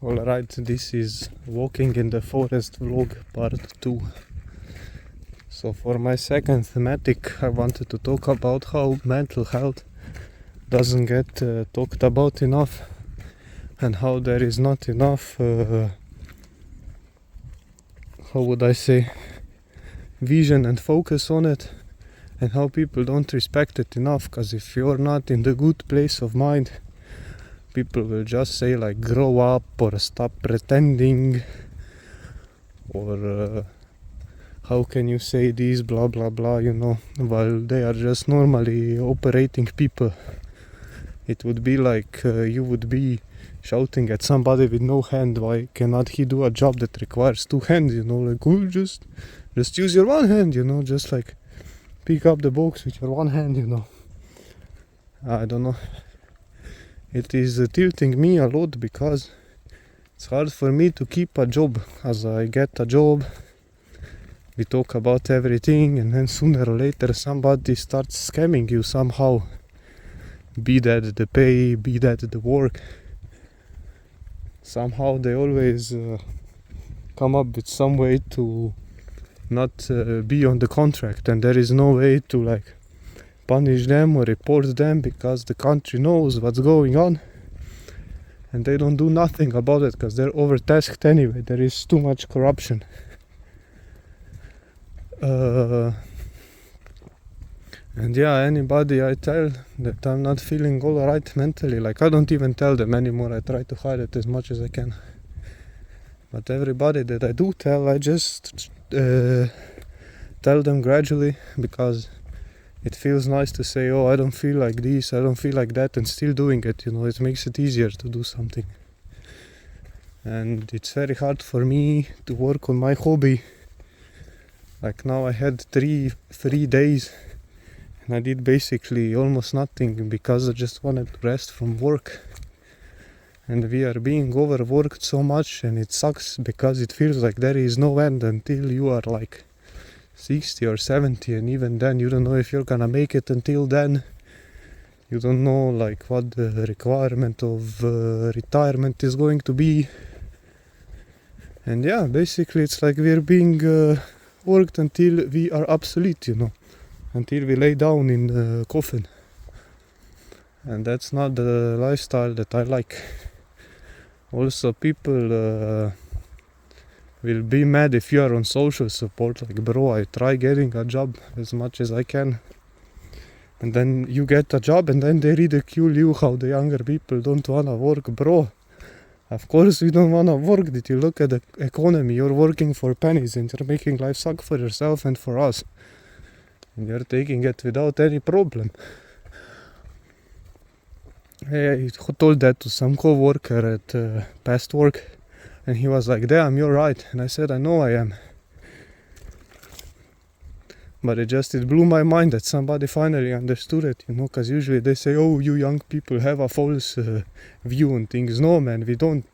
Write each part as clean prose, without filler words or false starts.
Alright, this is Walking in the Forest vlog part 2. So for my second thematic, I wanted to talk about how mental health doesn't get talked about enough, and how there is not enough, how would I say, vision and focus on it, and how people don't respect it enough, because if you're not in the good place of mind, people will just say like grow up or stop pretending, or how can you say this, blah blah blah, while they are just normally operating people. It would be like you would be shouting at somebody with no hand, why cannot he do a job that requires two hands, like, oh, just use your one hand, just like pick up the box with your one hand, I don't know. It is tilting me a lot because it's hard for me to keep a job. As I get a job, we talk about everything, and then sooner or later somebody starts scamming you somehow. Be that the pay, be that the work. Somehow they always come up with some way to not be on the contract, and there is no way to like punish them or report them because the country knows what's going on, and they don't do nothing about it because they're overtasked anyway. There is too much corruption. And yeah, anybody I tell that I'm not feeling alright mentally, like I don't even tell them anymore. I try to hide it as much as I can. But everybody that I do tell, I just tell them gradually, because it feels nice to say, oh, I don't feel like this, I don't feel like that, and still doing it, it makes it easier to do something. And it's very hard for me to work on my hobby. Like now I had 3 days and I did basically almost nothing because I just wanted to rest from work. And we are being overworked so much, and it sucks because it feels like there is no end until you are like 60 or 70, and even then you don't know if you're gonna make it until then. You don't know like what the requirement of retirement is going to be. And yeah, basically it's like we're being worked until we are obsolete, until we lay down in the coffin. And that's not the lifestyle that I like. Also, people will be mad if you are on social support, like, bro, I try getting a job as much as I can, and then you get a job and then they ridicule you how the younger people don't wanna work. Bro, of course we don't wanna work. Did you look at the economy? You're working for pennies and you're making life suck for yourself and for us, and you're taking it without any problem. I told that to some co-worker at past work, and he was like, damn, you're right. And I said, I know I am. But it blew my mind that somebody finally understood it, because usually they say, oh, you young people have a false view on things. No, man, we don't.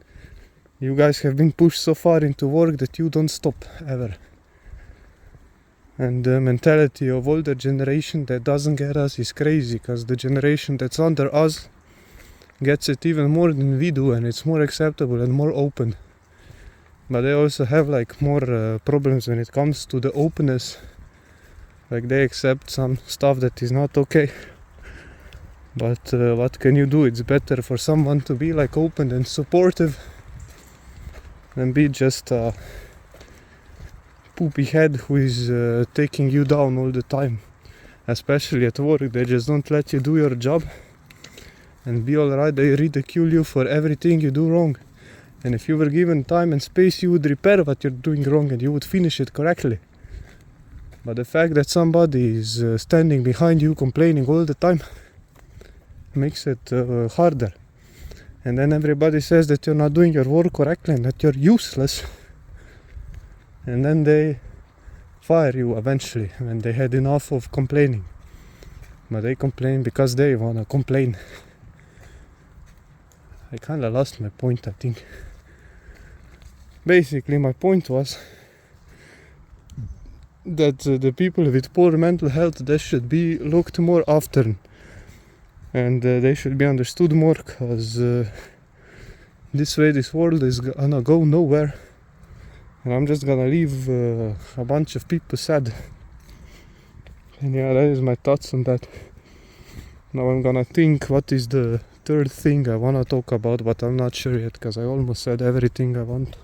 You guys have been pushed so far into work that you don't stop, ever. And the mentality of older generation that doesn't get us is crazy, because the generation that's under us gets it even more than we do, and it's more acceptable and more open. But they also have like more problems when it comes to the openness. Like they accept some stuff that is not okay. But what can you do? It's better for someone to be like open and supportive than be just a poopy head who is taking you down all the time. Especially at work, they just don't let you do your job and be alright. They ridicule you for everything you do wrong. And if you were given time and space, you would repair what you're doing wrong and you would finish it correctly. But the fact that somebody is standing behind you complaining all the time makes it harder. And then everybody says that you're not doing your work correctly and that you're useless. And then they fire you eventually when they had enough of complaining. But they complain because they wanna complain. I kinda lost my point, I think. Basically, my point was that the people with poor mental health, they should be looked more after, and they should be understood more, because this way this world is gonna go nowhere, and I'm just gonna leave a bunch of people sad. And yeah, that is my thoughts on that. Now I'm gonna think what is the third thing I wanna talk about, but I'm not sure yet, because I almost said everything I want.